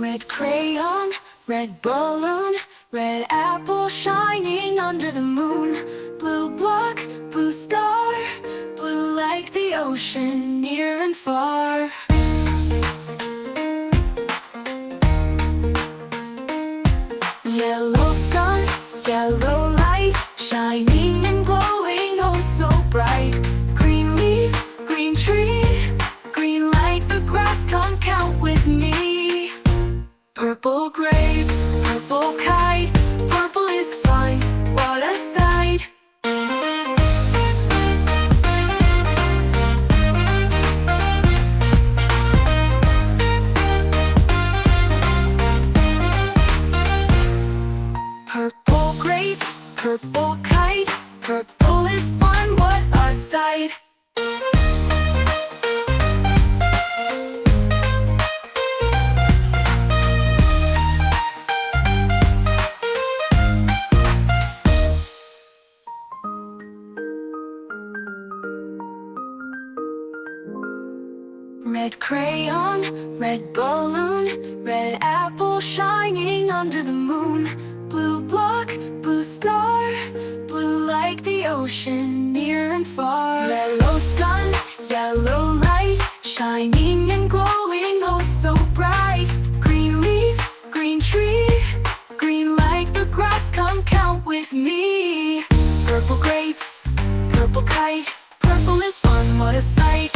Red crayon, red balloon, red apple shining under the moon. Blue block, blue star, blue like the ocean, near and far. Yellow sun, yellow light, shining and glowing oh so bright. Green leaf, green tree, green like the grass, come count with me. Purple grapes, purple kite, purple is fine, what a sight. Purple grapes, purple kite, purple is fun, what a sight. Red crayon, red balloon, red apple shining under the moon. Blue block, blue star, blue like the ocean, near and far. Yellow sun, yellow light, shining and glowing oh so bright. Green leaf, green tree, green like the grass, come count with me. Purple grapes, purple kite, purple is fun, what a sight.